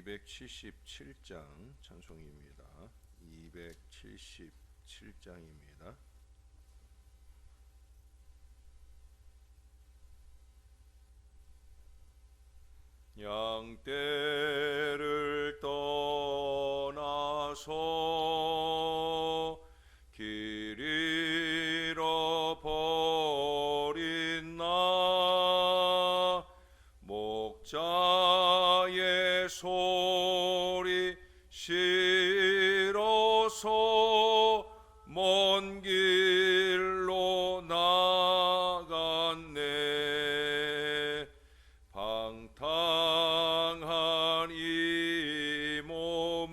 277장 찬송입니다. 277장입니다. 양떼를 떠나서 길 잃어버린 나 목자의 소리 싫어서 먼 길로 나갔네. 방탕한 이 몸은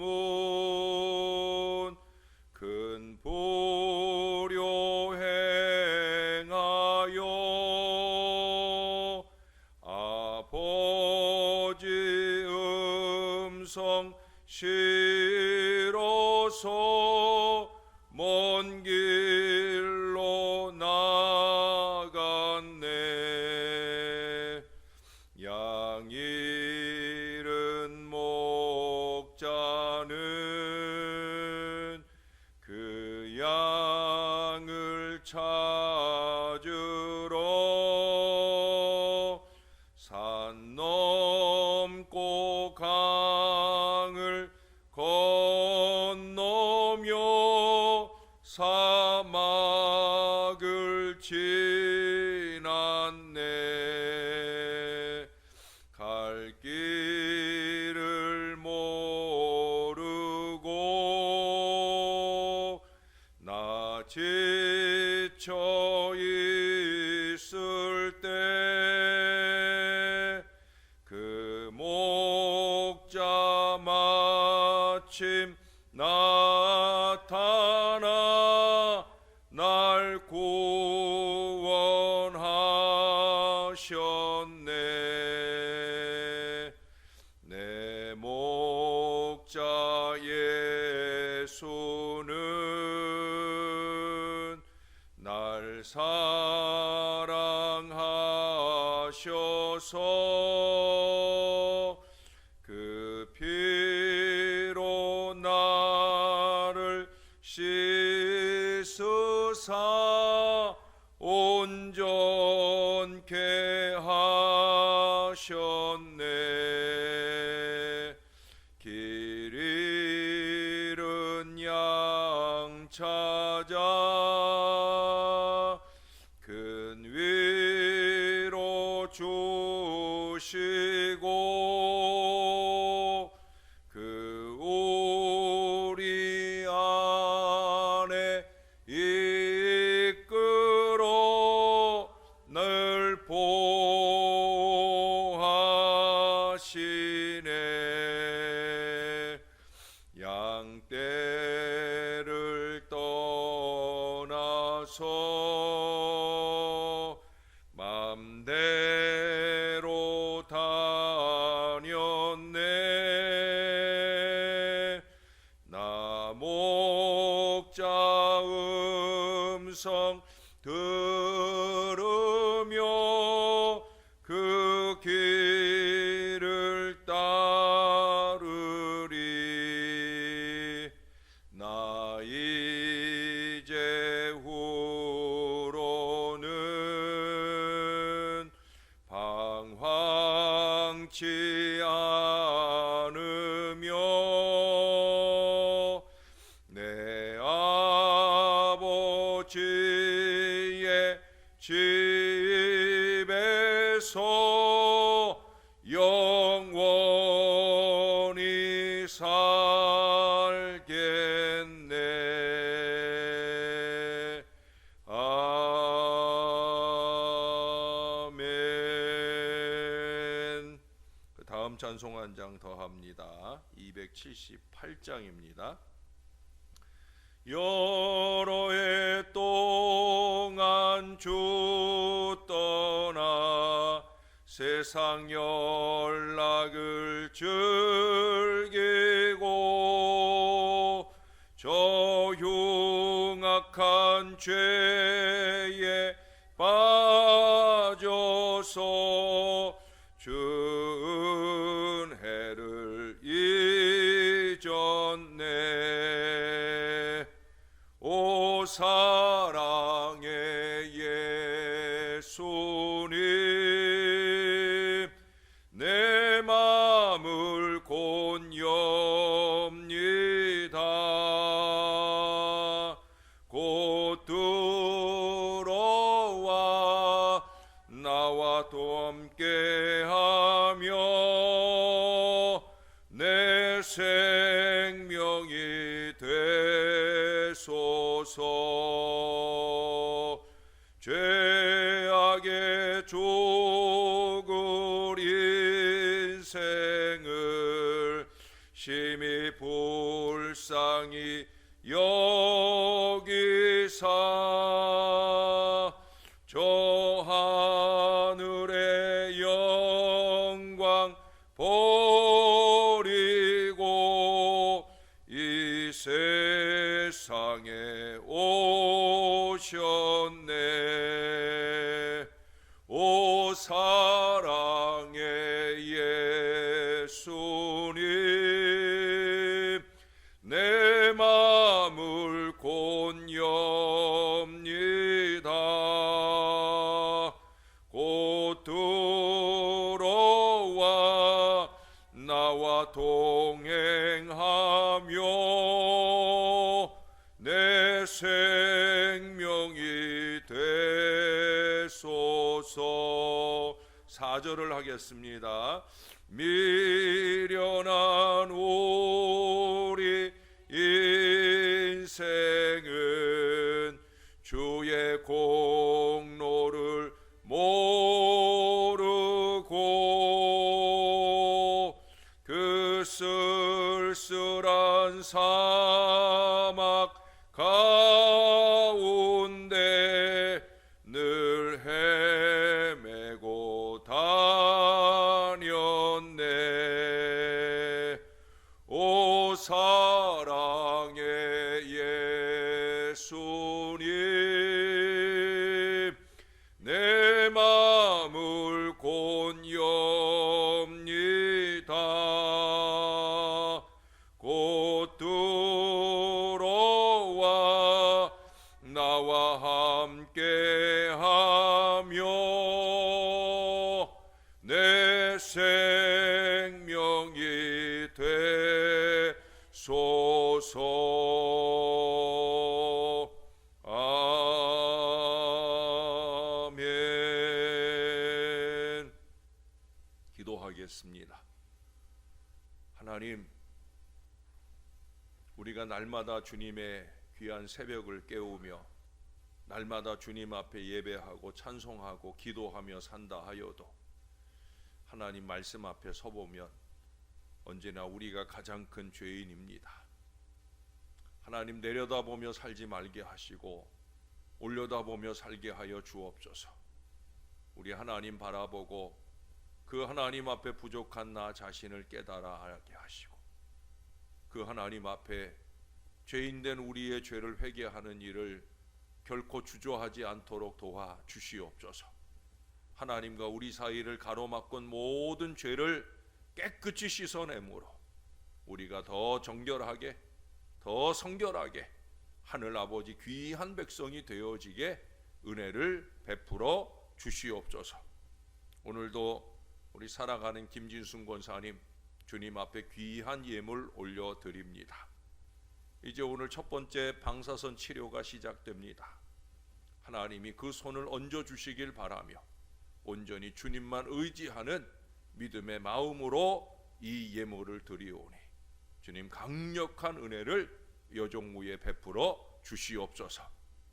큰 불효 행하여 아버지 음성 싫어서 먼 길로 나갔네. 양 잃은 목자는 그 양을 찾으러 산 넘고 강을 건너며 사막을 지났네. 갈 길을 모르고 나 지쳐 있을 때 그 목자 마침 나타나 날 구원하셨네. 내 목자 예수는 날 사랑하셔서 그 피로 나를 씻으사 온전케 하셨네. 길 잃은 양 찾아 큰 위로 주시고 그 우리 안에 이끌어 늘 보하시네. 양떼를 떠나서 맘대로 다녔네. 나 목자 음성 들으며 그 길을 따르리. 나 이제 후로는 방황치 않으며 내 아버지의 집에서 영원히 살겠네. 아멘. 그 다음 찬송 한 장 더 합니다. 278장입니다. 여러 해 동안 주 떠나 세상 연락을 즐기고 저 흉악한 죄에 빠져서 주 은혜를 나와도 함께하며 내 생명이 되소서. 죄악의 죽을 인생을 심히 불쌍히 여기사 저 하늘의 영광 버리고 이 세상에 오셨네. 오 사랑의 예수님, 내 마음을 곧 엽니다. 곧 들어와 나와 동행하며 내 생명이 되소서. 4절을 하겠습니다. 미련한 우리 인생은 주의 공로를 모르고 그 쓸쓸한 사막 가운데 늘 헤매고 다녔네. 오 사랑의 예수님, 내 마음을 곧 엽니다. 곧 들어와 나와 함께하며 내 생명이 되소서. 아멘. 기도하겠습니다. 하나님, 우리가 날마다 주님의 귀한 새벽을 깨우며 날마다 주님 앞에 예배하고 찬송하고 기도하며 산다 하여도 하나님 말씀 앞에 서보면 언제나 우리가 가장 큰 죄인입니다. 하나님, 내려다보며 살지 말게 하시고 올려다보며 살게 하여 주옵소서. 우리 하나님 바라보고 그 하나님 앞에 부족한 나 자신을 깨달아 알게 하시고 그 하나님 앞에 죄인된 우리의 죄를 회개하는 일을 결코 주저하지 않도록 도와 주시옵소서. 하나님과 우리 사이를 가로막은 모든 죄를 깨끗이 씻어내므로 우리가 더 정결하게 더 성결하게 하늘 아버지 귀한 백성이 되어지게 은혜를 베풀어 주시옵소서. 오늘도 우리 살아가는 김진순 권사님 주님 앞에 귀한 예물 올려드립니다. 이제 오늘 첫 번째 방사선 치료가 시작됩니다. 하나님이 그 손을 얹어주시길 바라며 온전히 주님만 의지하는 믿음의 마음으로 이 예물을 드리오니 주님 강력한 은혜를 여종무에 베풀어 주시옵소서.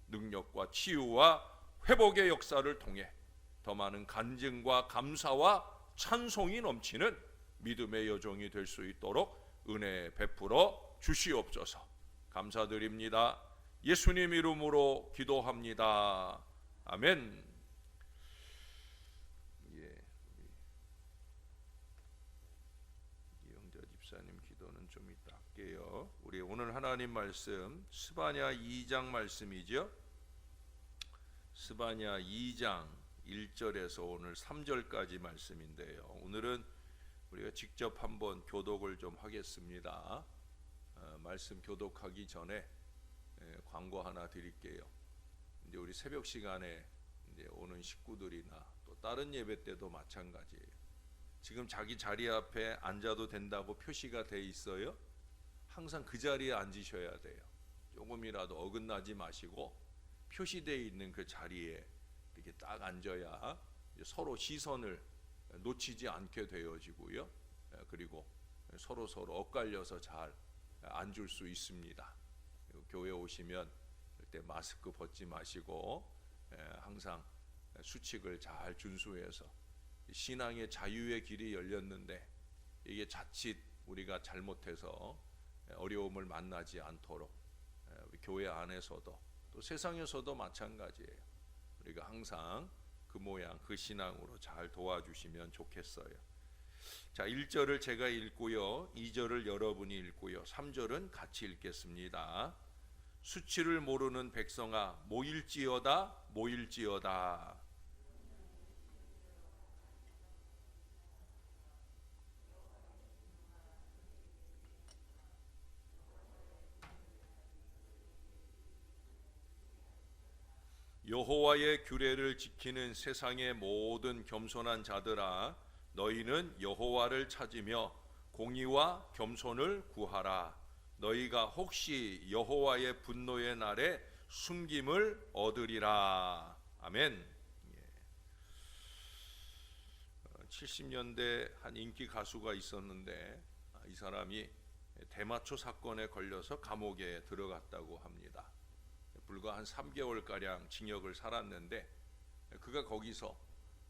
능력과 치유와 회복의 역사를 통해 더 많은 간증과 감사와 찬송이 넘치는 믿음의 여종이 될 수 있도록 은혜 베풀어 주시옵소서. 감사드립니다. 예수님 이름으로 기도합니다. 아멘. 이영자 집사님 기도는 좀 이따 할게요. 우리 오늘 하나님 말씀 스바냐 2장 말씀이죠. 스바냐 2장 1절에서 오늘 3절까지 말씀인데요. 오늘은 우리가 직접 한번 교독을 좀 하겠습니다. 말씀 교독하기 전에 광고 하나 드릴게요. 이제 우리 새벽 시간에 이제 오는 식구들이나 또 다른 예배 때도 마찬가지예요. 지금 자기 자리 앞에 앉아도 된다고 표시가 돼 있어요. 항상 그 자리에 앉으셔야 돼요. 조금이라도 어긋나지 마시고 표시되어 있는 그 자리에 이렇게 딱 앉아야 서로 시선을 놓치지 않게 되어지고요. 그리고 서로 엇갈려서 잘 앉을 수 있습니다. 교회 오시면 그때 마스크 벗지 마시고 항상 수칙을 잘 준수해서 신앙의 자유의 길이 열렸는데 이게 자칫 우리가 잘못해서 어려움을 만나지 않도록 우리 교회 안에서도 또 세상에서도 마찬가지예요. 우리가 항상 그 모양 그 신앙으로 잘 도와주시면 좋겠어요. 자, 1절을 제가 읽고요, 2절을 여러분이 읽고요, 3절은 같이 읽겠습니다. 수치를 모르는 백성아 모일지어다 모일지어다. 여호와의 규례를 지키는 세상의 모든 겸손한 자들아, 너희는 여호와를 찾으며 공의와 겸손을 구하라. 너희가 혹시 여호와의 분노의 날에 숨김을 얻으리라. 아멘. 70년대 한 인기 가수가 있었는데 이 사람이 대마초 사건에 걸려서 감옥에 들어갔다고 합니다. 불과 한 3개월가량 징역을 살았는데 그가 거기서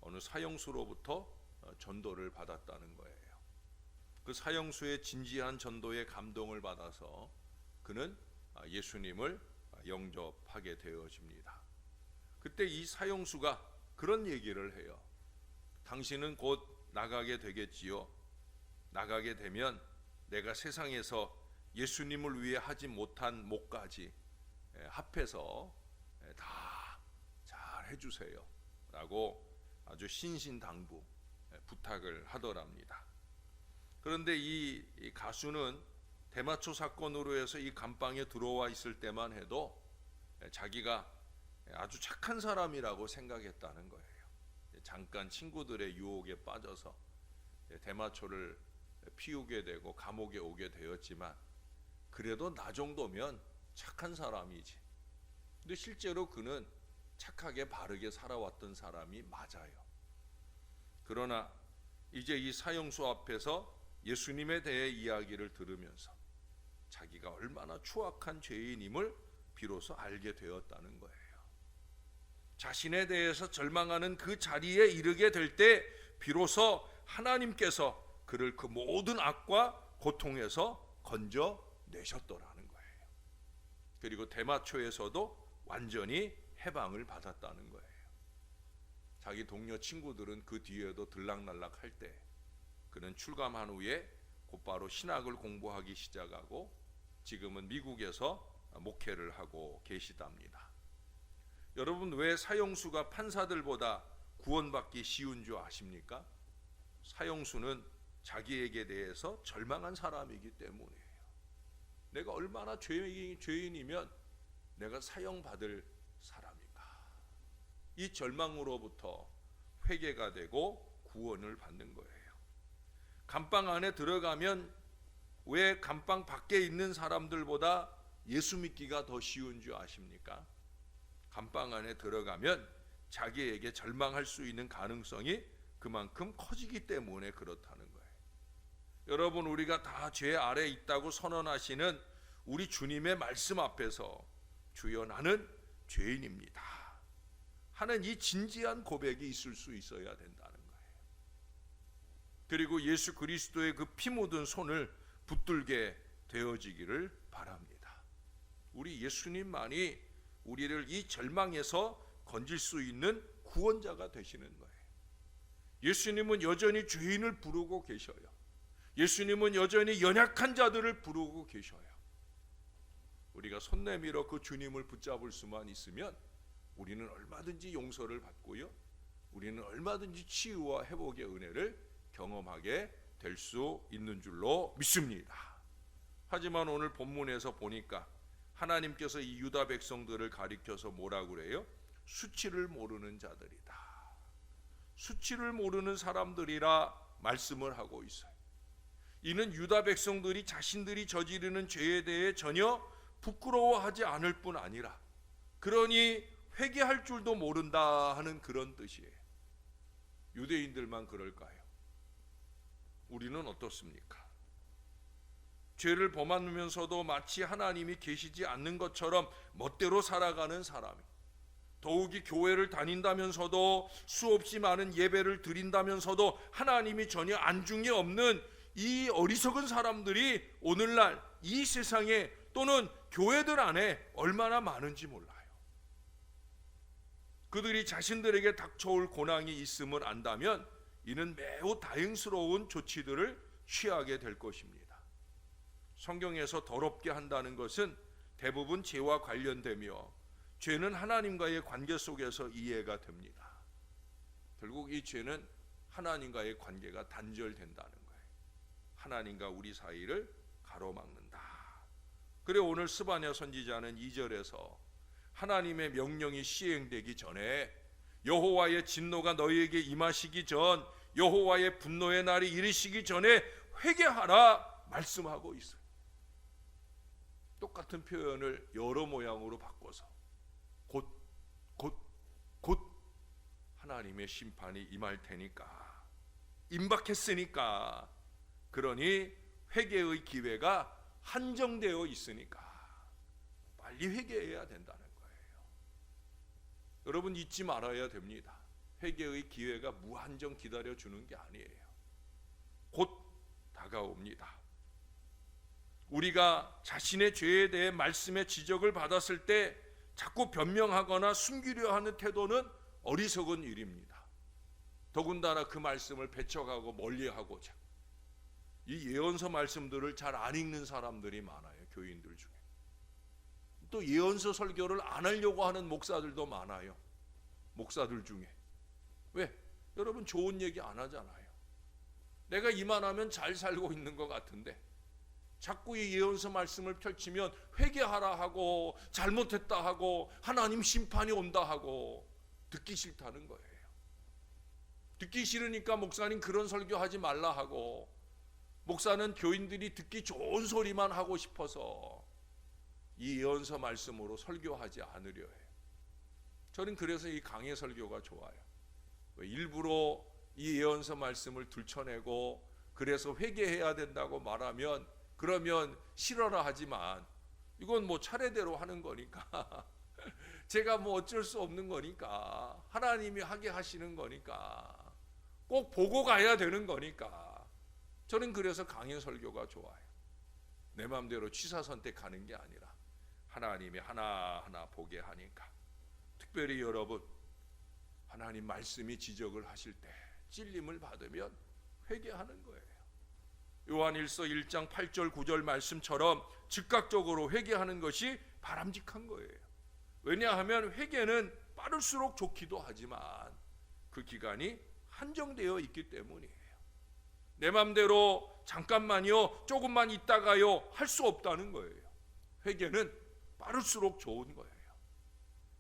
어느 사형수로부터 전도를 받았다는 거예요. 그 사형수의 진지한 전도에 감동을 받아서 그는 예수님을 영접하게 되어집니다. 그때 이 사형수가 그런 얘기를 해요. 당신은 곧 나가게 되겠지요. 나가게 되면 내가 세상에서 예수님을 위해 하지 못한 몫까지 합해서 다 잘 해주세요 라고 아주 신신당부 부탁을 하더랍니다. 그런데 이 가수는 대마초 사건으로 해서 이 감방에 들어와 있을 때만 해도 자기가 아주 착한 사람이라고 생각했다는 거예요. 잠깐 친구들의 유혹에 빠져서 대마초를 피우게 되고 감옥에 오게 되었지만 그래도 나 정도면 착한 사람이지. 근데 실제로 그는 착하게 바르게 살아왔던 사람이 맞아요. 그러나 이제 이 사형수 앞에서 예수님에 대해 이야기를 들으면서 자기가 얼마나 추악한 죄인임을 비로소 알게 되었다는 거예요. 자신에 대해서 절망하는 그 자리에 이르게 될 때 비로소 하나님께서 그를 그 모든 악과 고통에서 건져내셨더라는 거예요. 그리고 대마초에서도 완전히 해방을 받았다는 거예요. 자기 동료 친구들은 그 뒤에도 들락날락 할 때 그는 출감한 후에 곧바로 신학을 공부하기 시작하고 지금은 미국에서 목회를 하고 계시답니다. 여러분, 왜 사형수가 판사들보다 구원받기 쉬운 줄 아십니까? 사형수는 자기에게 대해서 절망한 사람이기 때문이에요. 내가 얼마나 죄인이면 내가 사형받을 사람인가. 이 절망으로부터 회개가 되고 구원을 받는 거예요. 감방 안에 들어가면 왜 감방 밖에 있는 사람들보다 예수 믿기가 더 쉬운 줄 아십니까? 감방 안에 들어가면 자기에게 절망할 수 있는 가능성이 그만큼 커지기 때문에 그렇다는 거예요. 여러분, 우리가 다 죄 아래 있다고 선언하시는 우리 주님의 말씀 앞에서 주여 나는 죄인입니다 하는 이 진지한 고백이 있을 수 있어야 된다는 거예요. 그리고 예수 그리스도의 그 피 묻은 손을 붙들게 되어지기를 바랍니다. 우리 예수님만이 우리를 이 절망에서 건질 수 있는 구원자가 되시는 거예요. 예수님은 여전히 죄인을 부르고 계셔요. 예수님은 여전히 연약한 자들을 부르고 계셔요. 우리가 손 내밀어 그 주님을 붙잡을 수만 있으면 우리는 얼마든지 용서를 받고요, 우리는 얼마든지 치유와 회복의 은혜를 경험하게 될 수 있는 줄로 믿습니다. 하지만 오늘 본문에서 보니까 하나님께서 이 유다 백성들을 가리켜서 뭐라고 그래요? 수치를 모르는 자들이다. 수치를 모르는 사람들이라 말씀을 하고 있어요. 이는 유다 백성들이 자신들이 저지르는 죄에 대해 전혀 부끄러워하지 않을 뿐 아니라 그러니 회개할 줄도 모른다 하는 그런 뜻이에요. 유대인들만 그럴까요? 우리는 어떻습니까? 죄를 범하면서도 마치 하나님이 계시지 않는 것처럼 멋대로 살아가는 사람이, 더욱이 교회를 다닌다면서도 수없이 많은 예배를 드린다면서도 하나님이 전혀 안중에 없는 이 어리석은 사람들이 오늘날 이 세상에 또는 교회들 안에 얼마나 많은지 몰라요. 그들이 자신들에게 닥쳐올 고난이 있음을 안다면 이는 매우 다행스러운 조치들을 취하게 될 것입니다. 성경에서 더럽게 한다는 것은 대부분 죄와 관련되며 죄는 하나님과의 관계 속에서 이해가 됩니다. 결국 이 죄는 하나님과의 관계가 단절된다는 거예요. 하나님과 우리 사이를 가로막는다. 그래 오늘 스바냐 선지자는 2절에서 하나님의 명령이 시행되기 전에, 여호와의 진노가 너희에게 임하시기 전, 여호와의 분노의 날이 이르시기 전에 회개하라 말씀하고 있어요. 똑같은 표현을 여러 모양으로 바꿔서 곧 하나님의 심판이 임할 테니까, 임박했으니까, 그러니 회개의 기회가 한정되어 있으니까 빨리 회개해야 된다는 거예요. 여러분 잊지 말아야 됩니다. 회개의 기회가 무한정 기다려주는 게 아니에요. 곧 다가옵니다. 우리가 자신의 죄에 대해 말씀의 지적을 받았을 때 자꾸 변명하거나 숨기려 하는 태도는 어리석은 일입니다. 더군다나 그 말씀을 배척하고 멀리하고자, 이 예언서 말씀들을 잘 안 읽는 사람들이 많아요. 교인들 중에. 또 예언서 설교를 안 하려고 하는 목사들도 많아요. 목사들 중에. 왜? 여러분 좋은 얘기 안 하잖아요. 내가 이만하면 잘 살고 있는 것 같은데 자꾸 이 예언서 말씀을 펼치면 회개하라 하고 잘못했다 하고 하나님 심판이 온다 하고 듣기 싫다는 거예요. 듣기 싫으니까 목사님 그런 설교하지 말라 하고, 목사는 교인들이 듣기 좋은 소리만 하고 싶어서 이 예언서 말씀으로 설교하지 않으려 해요. 저는 그래서 이 강해 설교가 좋아요. 일부러 이 예언서 말씀을 들춰내고 그래서 회개해야 된다고 말하면, 그러면 싫어라 하지만 이건 뭐 차례대로 하는 거니까 제가 뭐 어쩔 수 없는 거니까, 하나님이 하게 하시는 거니까, 꼭 보고 가야 되는 거니까, 저는 그래서 강해 설교가 좋아요. 내 마음대로 취사 선택하는 게 아니라 하나님이 하나하나 보게 하니까. 특별히 여러분, 하나님 말씀이 지적을 하실 때 찔림을 받으면 회개하는 거예요. 요한일서 1장 8절 9절 말씀처럼 즉각적으로 회개하는 것이 바람직한 거예요. 왜냐하면 회개는 빠를수록 좋기도 하지만 그 기간이 한정되어 있기 때문이에요. 내 맘대로 잠깐만요, 조금만 있다가요 할 수 없다는 거예요. 회개는 빠를수록 좋은 거예요.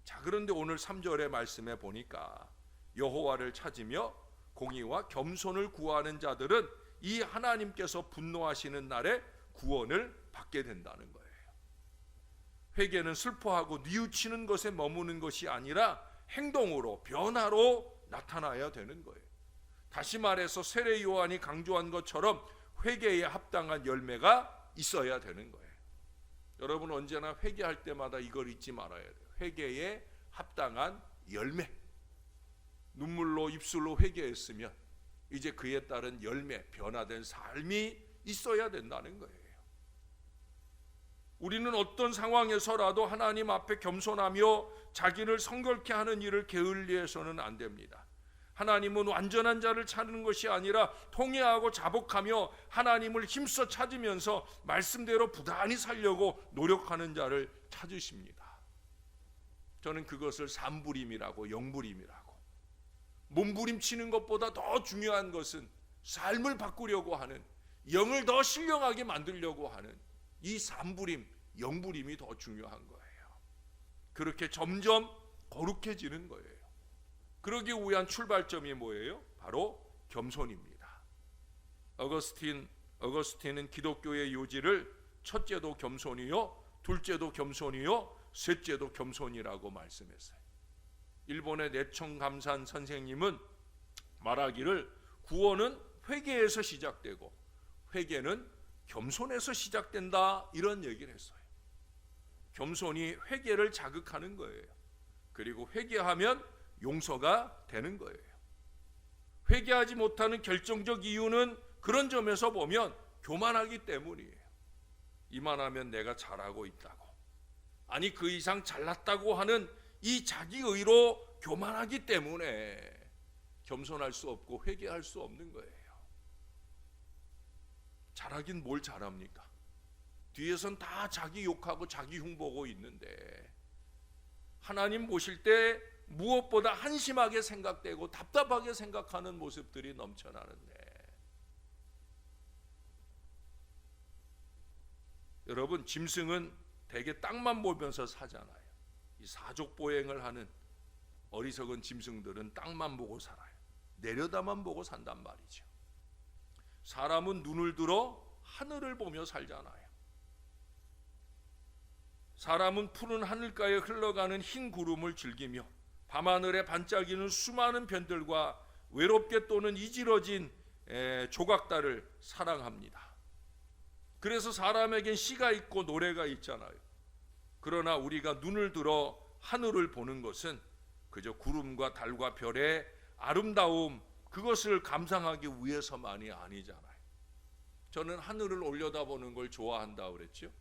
자, 그런데 오늘 3절의 말씀에 보니까 여호와를 찾으며 공의와 겸손을 구하는 자들은 이 하나님께서 분노하시는 날에 구원을 받게 된다는 거예요. 회개는 슬퍼하고 뉘우치는 것에 머무는 것이 아니라 행동으로, 변화로 나타나야 되는 거예요. 다시 말해서 세례 요한이 강조한 것처럼 회개에 합당한 열매가 있어야 되는 거예요. 여러분 언제나 회개할 때마다 이걸 잊지 말아야 돼요. 회개에 합당한 열매. 눈물로 입술로 회개했으면 이제 그에 따른 열매, 변화된 삶이 있어야 된다는 거예요. 우리는 어떤 상황에서라도 하나님 앞에 겸손하며 자기를 성결케 하는 일을 게을리해서는 안 됩니다. 하나님은 완전한 자를 찾는 것이 아니라 통회하고 자복하며 하나님을 힘써 찾으면서 말씀대로 부단히 살려고 노력하는 자를 찾으십니다. 저는 그것을 산부림이라고, 영부림이라고, 몸부림치는 것보다 더 중요한 것은 삶을 바꾸려고 하는, 영을 더 신령하게 만들려고 하는 이 산부림, 영부림이 더 중요한 거예요. 그렇게 점점 거룩해지는 거예요. 그러기 위한 출발점이 뭐예요? 바로 겸손입니다. 어거스틴은 기독교의 요지를 첫째도 겸손이요, 둘째도 겸손이요, 셋째도 겸손이라고 말씀했어요. 일본의 내청감산 선생님은 말하기를 구원은 회개에서 시작되고 회개는 겸손에서 시작된다, 이런 얘기를 했어요. 겸손이 회개를 자극하는 거예요. 그리고 회개하면 용서가 되는 거예요. 회개하지 못하는 결정적 이유는 그런 점에서 보면 교만하기 때문이에요. 이만하면 내가 잘하고 있다고, 아니 그 이상 잘났다고 하는 이 자기의로 교만하기 때문에 겸손할 수 없고 회개할 수 없는 거예요. 잘하긴 뭘 잘합니까? 뒤에선 다 자기 욕하고 자기 흉보고 있는데 하나님 보실 때 무엇보다 한심하게 생각되고 답답하게 생각하는 모습들이 넘쳐나는데, 여러분, 짐승은 대개 땅만 보면서 사잖아요. 이 사족보행을 하는 어리석은 짐승들은 땅만 보고 살아요. 내려다만 보고 산단 말이죠. 사람은 눈을 들어 하늘을 보며 살잖아요. 사람은 푸른 하늘가에 흘러가는 흰 구름을 즐기며 밤하늘에 반짝이는 수많은 별들과 외롭게 또는 이지러진 조각달을 사랑합니다. 그래서 사람에겐 시가 있고 노래가 있잖아요. 그러나 우리가 눈을 들어 하늘을 보는 것은 그저 구름과 달과 별의 아름다움, 그것을 감상하기 위해서만이 아니잖아요. 저는 하늘을 올려다보는 걸 좋아한다 그랬죠.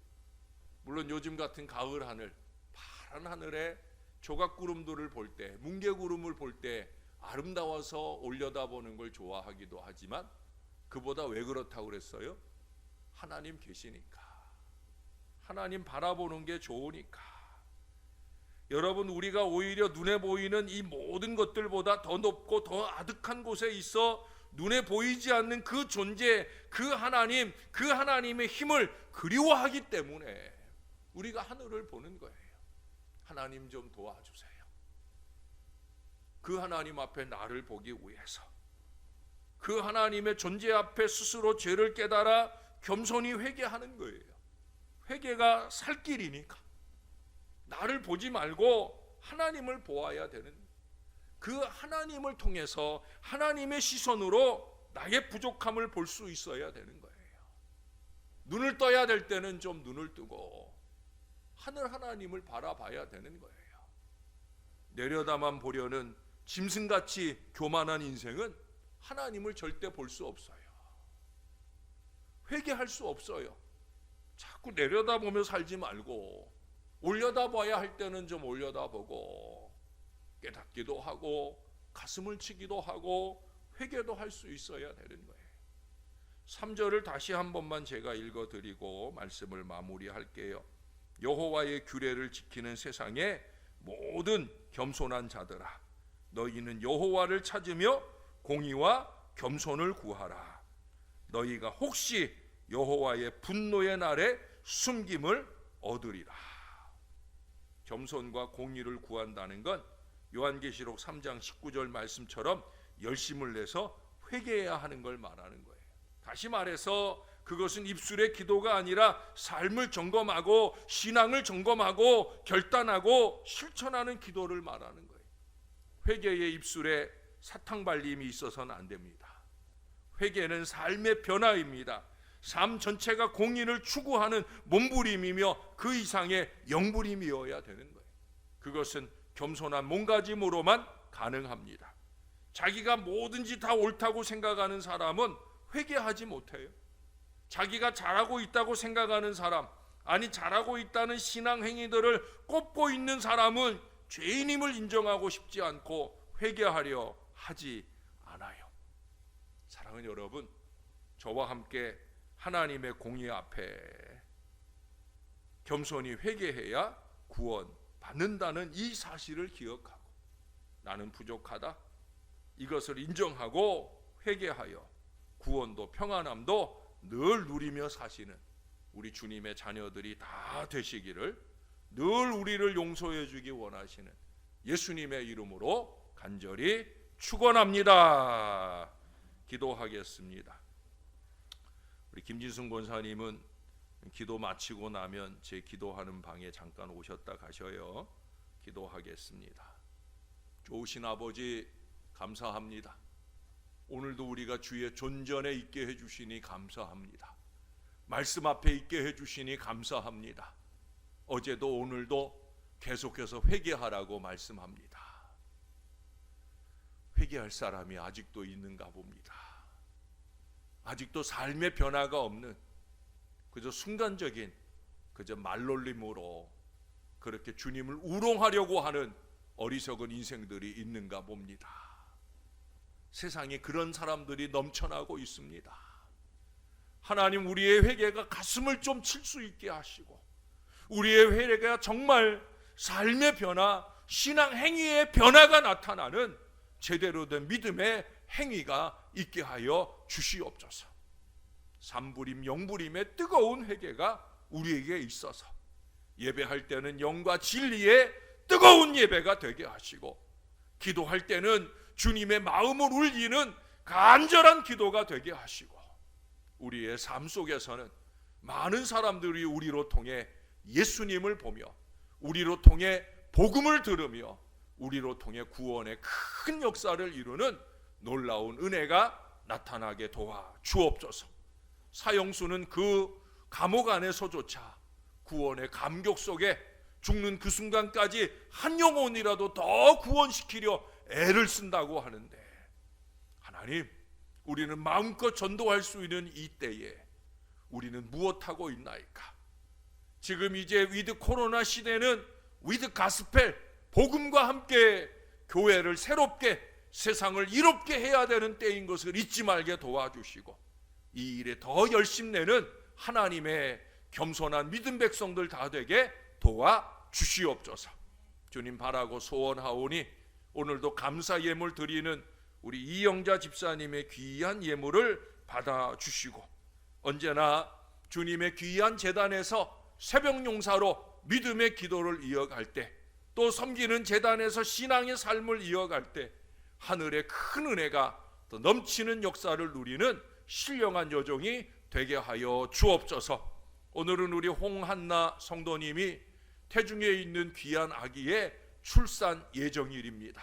물론 요즘 같은 가을 하늘, 파란 하늘에 조각구름들을 볼 때, 뭉게구름을 볼 때 아름다워서 올려다보는 걸 좋아하기도 하지만, 그보다 왜 그렇다고 그랬어요? 하나님 계시니까, 하나님 바라보는 게 좋으니까. 여러분, 우리가 오히려 눈에 보이는 이 모든 것들보다 더 높고 더 아득한 곳에 있어 눈에 보이지 않는 그 존재, 그 하나님, 그 하나님의 힘을 그리워하기 때문에 우리가 하늘을 보는 거예요. 하나님 좀 도와주세요. 그 하나님 앞에 나를 보기 위해서, 그 하나님의 존재 앞에 스스로 죄를 깨달아 겸손히 회개하는 거예요. 회개가 살 길이니까 나를 보지 말고 하나님을 보아야 되는, 그 하나님을 통해서 하나님의 시선으로 나의 부족함을 볼 수 있어야 되는 거예요. 눈을 떠야 될 때는 좀 눈을 뜨고 하늘 하나님을 바라봐야 되는 거예요. 내려다만 보려는 짐승같이 교만한 인생은 하나님을 절대 볼 수 없어요. 회개할 수 없어요. 자꾸 내려다보며 살지 말고 올려다봐야 할 때는 좀 올려다보고 깨닫기도 하고 가슴을 치기도 하고 회개도 할 수 있어야 되는 거예요. 3절을 다시 한 번만 제가 읽어드리고 말씀을 마무리할게요. 여호와의 규례를 지키는 세상의 모든 겸손한 자들아, 너희는 여호와를 찾으며 공의와 겸손을 구하라. 너희가 혹시 여호와의 분노의 날에 숨김을 얻으리라. 겸손과 공의를 구한다는 건 요한계시록 3장 19절 말씀처럼 열심을 내서 회개해야 하는 걸 말하는 거예요. 다시 말해서 그것은 입술의 기도가 아니라 삶을 점검하고 신앙을 점검하고 결단하고 실천하는 기도를 말하는 거예요. 회개의 입술에 사탕 발림이 있어서는 안 됩니다. 회개는 삶의 변화입니다. 삶 전체가 공의를 추구하는 몸부림이며 그 이상의 영부림이어야 되는 거예요. 그것은 겸손한 몸가짐으로만 가능합니다. 자기가 뭐든지 다 옳다고 생각하는 사람은 회개하지 못해요. 자기가 잘하고 있다고 생각하는 사람, 아니 잘하고 있다는 신앙 행위들을 꼽고 있는 사람은 죄인임을 인정하고 싶지 않고 회개하려 하지 않아요. 사랑하는 여러분, 저와 함께 하나님의 공의 앞에 겸손히 회개해야 구원 받는다는 이 사실을 기억하고, 나는 부족하다, 이것을 인정하고 회개하여 구원도 평안함도 늘 누리며 사시는 우리 주님의 자녀들이 다 되시기를 늘 우리를 용서해 주기 원하시는 예수님의 이름으로 간절히 축원합니다. 기도하겠습니다. 우리 김진승 권사님은 기도 마치고 나면 제 기도하는 방에 잠깐 오셨다 가셔요. 기도하겠습니다. 좋으신 아버지 감사합니다. 오늘도 우리가 주의 존전에 있게 해주시니 감사합니다. 말씀 앞에 있게 해주시니 감사합니다. 어제도 오늘도 계속해서 회개하라고 말씀합니다. 회개할 사람이 아직도 있는가 봅니다. 아직도 삶의 변화가 없는, 그저 순간적인 그저 말놀림으로 그렇게 주님을 우롱하려고 하는 어리석은 인생들이 있는가 봅니다. 세상에 그런 사람들이 넘쳐나고 있습니다. 하나님, 우리의 회개가 가슴을 좀 칠 수 있게 하시고, 우리의 회개가 정말 삶의 변화, 신앙 행위의 변화가 나타나는 제대로 된 믿음의 행위가 있게 하여 주시옵소서. 삼부림 영부림의 뜨거운 회개가 우리에게 있어서 예배할 때는 영과 진리의 뜨거운 예배가 되게 하시고, 기도할 때는 주님의 마음을 울리는 간절한 기도가 되게 하시고, 우리의 삶 속에서는 많은 사람들이 우리로 통해 예수님을 보며, 우리로 통해 복음을 들으며, 우리로 통해 구원의 큰 역사를 이루는 놀라운 은혜가 나타나게 도와 주옵소서. 사형수는 그 감옥 안에서조차 구원의 감격 속에 죽는 그 순간까지 한 영혼이라도 더 구원시키려 애를 쓴다고 하는데, 하나님, 우리는 마음껏 전도할 수 있는 이 때에 우리는 무엇하고 있나이까? 지금 이제 위드 코로나 시대는 위드 가스펠, 복음과 함께 교회를 새롭게, 세상을 이롭게 해야 되는 때인 것을 잊지 말게 도와주시고, 이 일에 더 열심내는 하나님의 겸손한 믿음 백성들 다 되게 도와주시옵소서. 주님 바라고 소원하오니 오늘도 감사 예물 드리는 우리 이영자 집사님의 귀한 예물을 받아주시고, 언제나 주님의 귀한 재단에서 새벽 용사로 믿음의 기도를 이어갈 때, 또 섬기는 재단에서 신앙의 삶을 이어갈 때 하늘의 큰 은혜가 더 넘치는 역사를 누리는 신령한 여정이 되게 하여 주옵소서. 오늘은 우리 홍한나 성도님이 태중에 있는 귀한 아기의 출산 예정일입니다.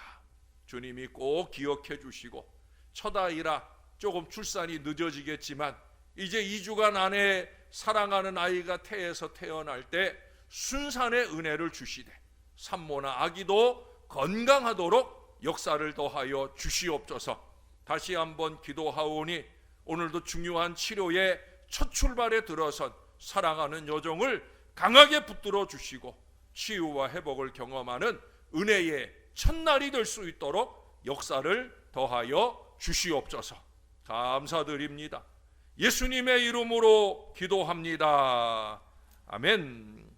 주님이 꼭 기억해 주시고, 첫 아이라 조금 출산이 늦어지겠지만 이제 2주간 안에 사랑하는 아이가 태에서 태어날 때 순산의 은혜를 주시되, 산모나 아기도 건강하도록 역사를 더하여 주시옵소서. 다시 한번 기도하오니 오늘도 중요한 치료의 첫 출발에 들어선 사랑하는 여정을 강하게 붙들어 주시고, 치유와 회복을 경험하는 은혜의 첫날이 될 수 있도록 역사를 더하여 주시옵소서. 감사드립니다. 예수님의 이름으로 기도합니다. 아멘.